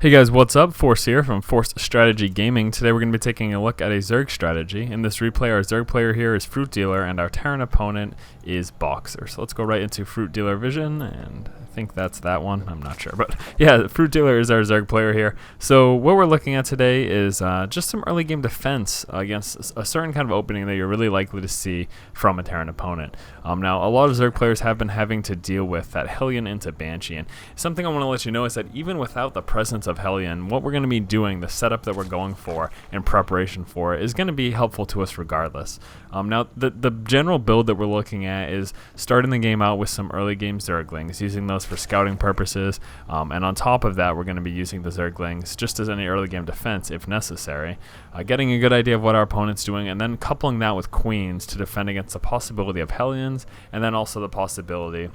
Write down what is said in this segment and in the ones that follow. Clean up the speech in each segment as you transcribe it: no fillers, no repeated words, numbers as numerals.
Hey guys, what's up? Force here from Force Strategy Gaming. Today we're going to be taking a look at a Zerg strategy. In this replay, our Zerg player here is Fruit Dealer and our Terran opponent is Boxer. So let's go right into Fruit Dealer Vision, and I think that's that one. I'm not sure, but yeah, Fruit Dealer is our Zerg player here. So what we're looking at today is just some early game defense against a certain kind of opening that you're really likely to see from a Terran opponent. Now, a lot of Zerg players have been having to deal with that Hellion into Banshee, and something I want to let you know is that even without the presence of Hellion, what we're going to be doing, the setup that we're going for in preparation for it, is going to be helpful to us regardless. Now, the general build that we're looking at is starting the game out with some early game Zerglings, using those for scouting purposes, and on top of that, we're going to be using the Zerglings just as any early game defense if necessary, getting a good idea of what our opponent's doing, and then coupling that with Queens to defend against the possibility of Hellions, and then also the possibility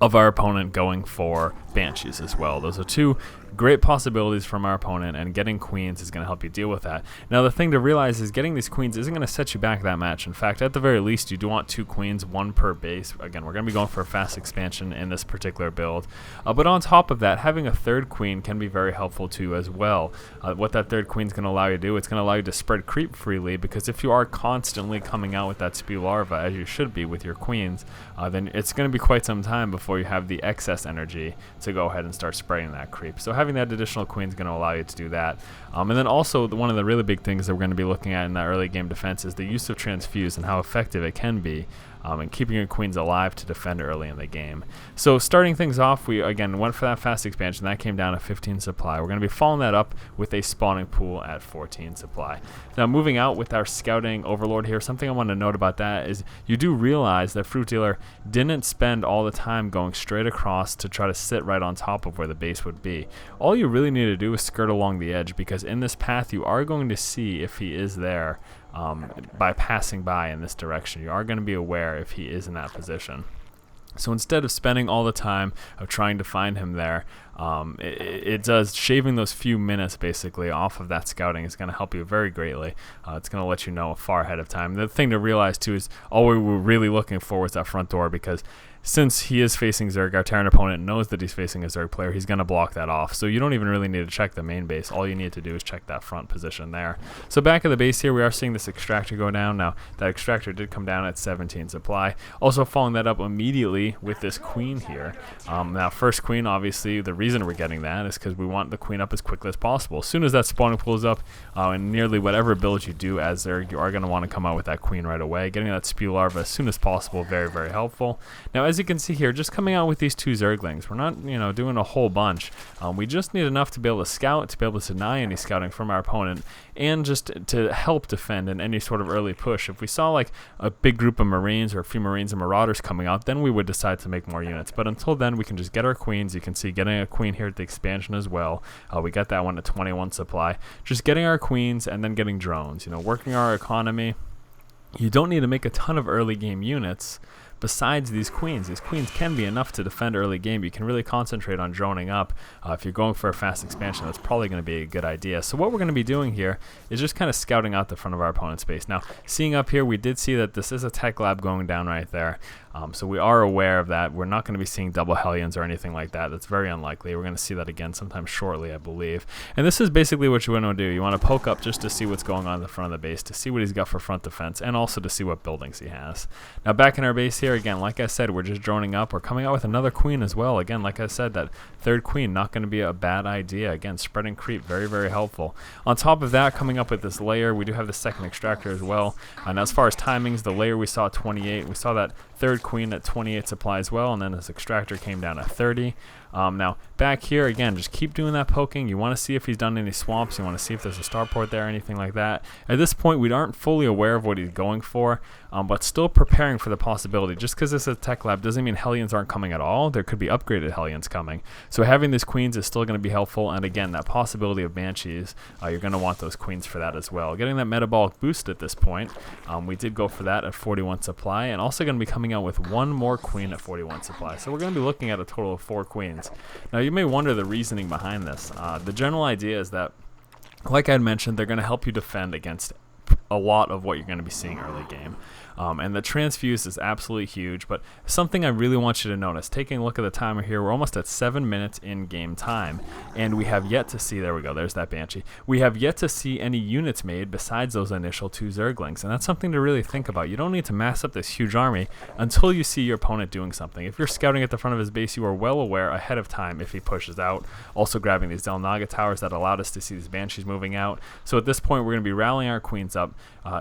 of our opponent going for Banshees as well. Those are two great possibilities from our opponent, and getting Queens is going to help you deal with that. Now, the thing to realize is getting these Queens isn't going to set you back that much. In fact, at the very least, you do want 2 Queens, 1 per base. Again, we're going to be going for a fast expansion in this particular build. But on top of that, having a 3rd Queen can be very helpful to you as well. What that 3rd Queen is going to allow you to do, it's going to allow you to spread creep freely, because if you are constantly coming out with that spew larva, as you should be with your Queens, then it's going to be quite some time before you have the excess energy to go ahead and start spraying that creep. So having that additional Queen is going to allow you to do that. And then also, one of the really big things that we're going to be looking at in that early game defense is the use of Transfuse and how effective it can be and keeping your Queens alive to defend early in the game. So starting things off, we again went for that fast expansion. That came down to 15 supply. We're going to be following that up with a spawning pool at 14 supply. Now, moving out with our scouting overlord here, something I want to note about that is you do realize that Fruit Dealer didn't spend all the time going straight across to try to sit right on top of where the base would be. All you really need to do is skirt along the edge, because in this path you are going to see if he is there. By passing by in this direction, you are going to be aware if he is in that position. So instead of spending all the time of trying to find him there, it does, shaving those few minutes basically off of that scouting is going to help you very greatly. It's going to let you know far ahead of time. The thing to realize too is all we were really looking for was that front door, because since he is facing Zerg, our Terran opponent knows that he's facing a Zerg player, he's going to block that off. So you don't even really need to check the main base. All you need to do is check that front position there. So back at the base here, we are seeing this Extractor go down. Now, that Extractor did come down at 17 supply. Also following that up immediately with this Queen here. Now, first Queen, obviously, the reason we're getting that is because we want the Queen up as quickly as possible. As soon as that spawning pool is up, and nearly whatever build you do as Zerg, you are going to want to come out with that Queen right away. Getting that spew larva as soon as possible, very, very helpful. Now, as you can see here, just coming out with these 2 Zerglings, we're not, doing a whole bunch. We just need enough to be able to scout, to be able to deny any scouting from our opponent, and just to help defend in any sort of early push. If we saw like a big group of Marines or a few Marines and Marauders coming out, then we would decide to make more units. But until then, we can just get our Queens. You can see getting a Queen here at the expansion as well. We got that one at 21 supply. Just getting our Queens and then getting drones. Working our economy. You don't need to make a ton of early game units besides these Queens. These Queens can be enough to defend early game. You can really concentrate on droning up. If you're going for a fast expansion, that's probably going to be a good idea. So what we're going to be doing here is just kind of scouting out the front of our opponent's base. Now, seeing up here, we did see that this is a tech lab going down right there. So we are aware of that. We're not going to be seeing double Hellions or anything like that. That's very unlikely. We're going to see that again sometime shortly, I believe. And this is basically what you want to do. You want to poke up just to see what's going on in the front of the base, to see what he's got for front defense, and also to see what buildings he has. Now, back in our base here, again, like I said, we're just droning up. We're coming out with another Queen as well. Again, like I said, that 3rd Queen, not going to be a bad idea. Again, spreading creep, very, very helpful. On top of that, coming up with this Lair, we do have the 2nd Extractor as well. And as far as timings, the Lair we saw at 28. We saw that 3rd Queen at 28 supply as well, and then this Extractor came down at 30. Now, back here, again, just keep doing that poking. You want to see if he's done any swamps. You want to see if there's a starport there or anything like that. At this point, we aren't fully aware of what he's going for, but still preparing for the possibility. Just because this is a tech lab doesn't mean Hellions aren't coming at all. There could be upgraded Hellions coming. So having these Queens is still going to be helpful, and again, that possibility of Banshees, you're going to want those Queens for that as well. Getting that Metabolic Boost at this point, we did go for that at 41 supply, and also going to be coming out with 1 more Queen at 41 supply. So we're going to be looking at a total of 4 Queens. Now, you may wonder the reasoning behind this. The general idea is that, like I had mentioned, they're going to help you defend against a lot of what you're going to be seeing early game. And the transfuse is absolutely huge, but something I really want you to notice, taking a look at the timer here, we're almost at 7 minutes in game time, and we have yet to see, there we go, there's that Banshee, we have yet to see any units made besides those initial 2 Zerglings, and that's something to really think about. You don't need to mass up this huge army until you see your opponent doing something. If you're scouting at the front of his base, you are well aware ahead of time if he pushes out, also grabbing these Zelnaga towers that allowed us to see these Banshees moving out. So at this point, we're going to be rallying our queens up,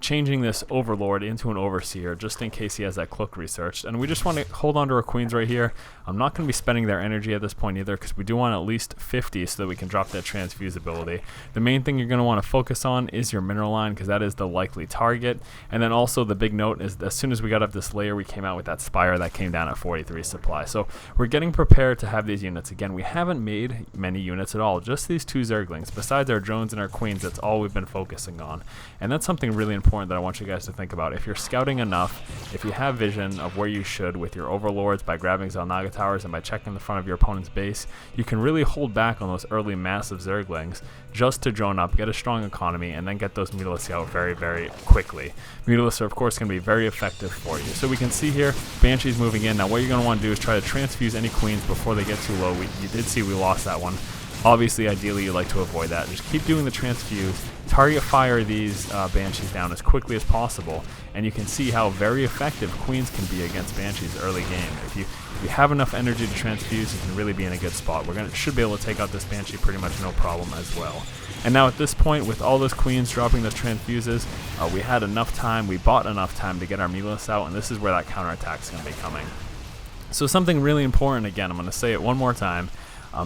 changing this Overlord into an Overseer just in case he has that Cloak researched, and we just want to hold on to our queens right here. I'm not going to be spending their energy at this point either, because we do want at least 50 so that we can drop that transfuse ability. The main thing you're going to want to focus on is your mineral line, because that is the likely target. And then also the big note is as soon as we got up this layer, we came out with that Spire that came down at 43 supply. So we're getting prepared to have these units. Again, we haven't made many units at all, just these 2 Zerglings. Besides our drones and our queens, that's all we've been focusing on. And that's something really important that I want you guys to think about. If you're scouting enough, if you have vision of where you should with your Overlords by grabbing Zelnaga towers and by checking the front of your opponent's base, you can really hold back on those early massive Zerglings just to drone up, get a strong economy, and then get those Mutalisks out very, very quickly. Mutalisks are, of course, going to be very effective for you. So we can see here, Banshee's moving in. Now what you're going to want to do is try to transfuse any queens before they get too low. You did see we lost that one. Obviously, ideally, you like to avoid that. Just keep doing the transfuse. Target fire these Banshees down as quickly as possible, and you can see how very effective queens can be against Banshees early game. If you have enough energy to transfuse, you can really be in a good spot. Should be able to take out this Banshee pretty much no problem as well. And now at this point, with all those queens dropping those transfuses, we had enough time, we bought enough time to get our Mutalisks out, and this is where that counterattack is going to be coming. So something really important, again, I'm going to say it one more time,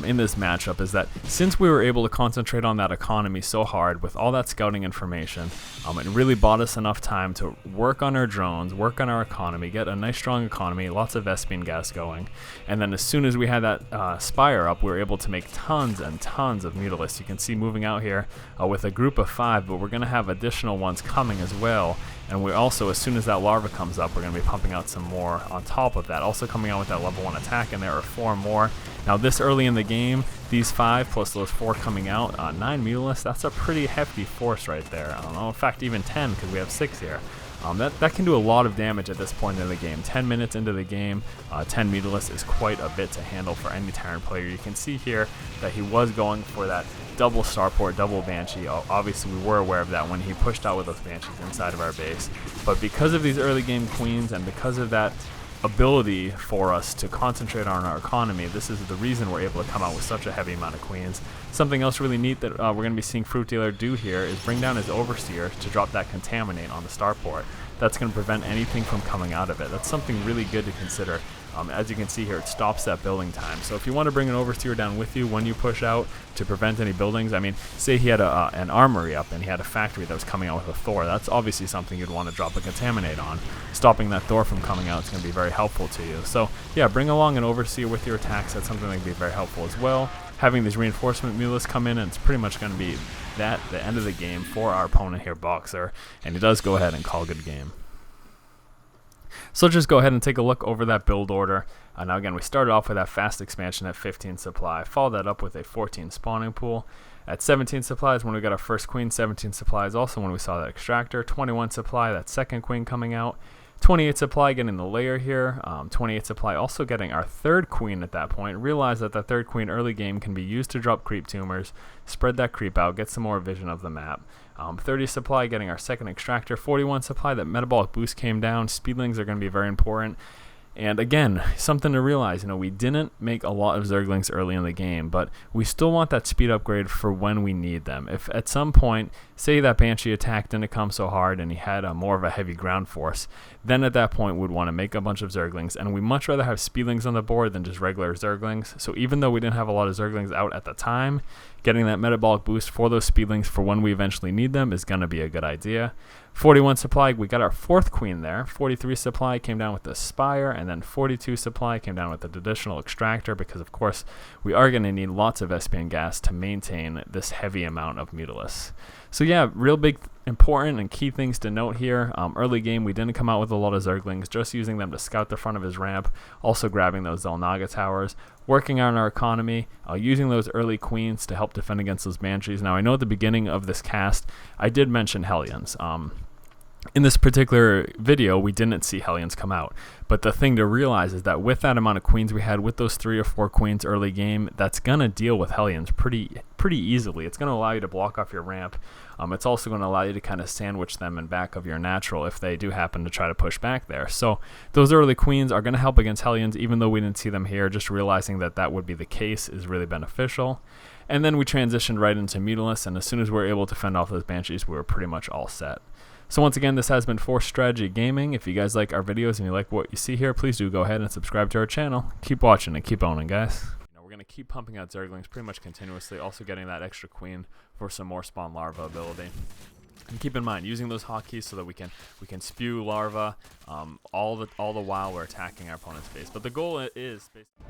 in this matchup is that since we were able to concentrate on that economy so hard with all that scouting information, it really bought us enough time to work on our drones, work on our economy, get a nice strong economy, lots of Vespene gas going, and then as soon as we had that Spire up, we were able to make tons and tons of Mutalisks. You can see moving out here with a group of 5, but we're going to have additional ones coming as well. And we also, as soon as that larva comes up, we're going to be pumping out some more on top of that. Also coming out with that level 1 attack, and there are 4 more. Now this early in the game, these 5 plus those 4 coming out, 9 Mutalisks, that's a pretty hefty force right there. I don't know, in fact even 10, because we have 6 here. That can do a lot of damage at this point in the game. 10 minutes into the game, 10 Mutalisks is quite a bit to handle for any Terran player. You can see here that he was going for that double starport, double Banshee. Obviously we were aware of that when he pushed out with those Banshees inside of our base. But because of these early game queens and because of that ability for us to concentrate on our economy, this is the reason we're able to come out with such a heavy amount of queens. Something else really neat that we're going to be seeing Fruit Dealer do here is bring down his Overseer to drop that Contaminate on the starport. That's going to prevent anything from coming out of it. That's something really good to consider. As you can see here, it stops that building time. So if you want to bring an Overseer down with you when you push out to prevent any buildings, I mean, say he had an armory up and he had a factory that was coming out with a Thor, that's obviously something you'd want to drop a Contaminate on. Stopping that Thor from coming out is going to be very helpful to you. So yeah, bring along an Overseer with your attacks. That's something that can be very helpful as well. Having these reinforcement Mutalisks come in, and it's pretty much going to be the end of the game for our opponent here, Boxer, and he does go ahead and call good game. So let's just go ahead and take a look over that build order. Now again, we started off with that fast expansion at 15 supply, followed that up with a 14 spawning pool. At 17 supplies when we got our first queen, 17 supplies also when we saw that extractor, 21 supply, that second queen coming out, 28 supply getting the layer here, 28 supply also getting our third queen at that point. Realize that third queen early game can be used to drop creep tumors, spread that creep out, get some more vision of the map. 30 supply getting our second extractor, 41 supply, that metabolic boost came down. Speedlings are going to be very important. And again, something to realize, we didn't make a lot of Zerglings early in the game, but we still want that speed upgrade for when we need them. If at some point, say that Banshee attack didn't come so hard and he had more of a heavy ground force, then at that point we'd want to make a bunch of Zerglings, and we'd much rather have Speedlings on the board than just regular Zerglings. So even though we didn't have a lot of Zerglings out at the time, getting that metabolic boost for those Speedlings for when we eventually need them is going to be a good idea. 41 supply, we got our fourth queen there. 43 supply came down with the Spire, and then 42 supply came down with the additional extractor, because of course we are going to need lots of Vespene gas to maintain this heavy amount of Mutalisks. So yeah, real big Important and key things to note here. Early game, we didn't come out with a lot of Zerglings, just using them to scout the front of his ramp, also grabbing those Zelnaga towers, working on our economy, using those early queens to help defend against those Banshees. Now, I know at the beginning of this cast, I did mention Hellions. In this particular video, we didn't see Hellions come out, but the thing to realize is that with that amount of queens we had, with those 3 or 4 queens early game, that's going to deal with Hellions pretty easily. It's going to allow you to block off your ramp. It's also going to allow you to kind of sandwich them in back of your natural if they do happen to try to push back there. So those early queens are going to help against Hellions, even though we didn't see them here. Just realizing that that would be the case is really beneficial. And then we transitioned right into Mutalisk, and as soon as we were able to fend off those Banshees, we were pretty much all set. So once again, this has been Force Strategy Gaming. If you guys like our videos and you like what you see here, please do go ahead and subscribe to our channel. Keep watching and keep owning, guys. We're going to keep pumping out Zerglings pretty much continuously, also getting that extra queen for some more spawn larva ability. And keep in mind, using those hotkeys so that we can spew larva all the while we're attacking our opponent's base. But the goal is basically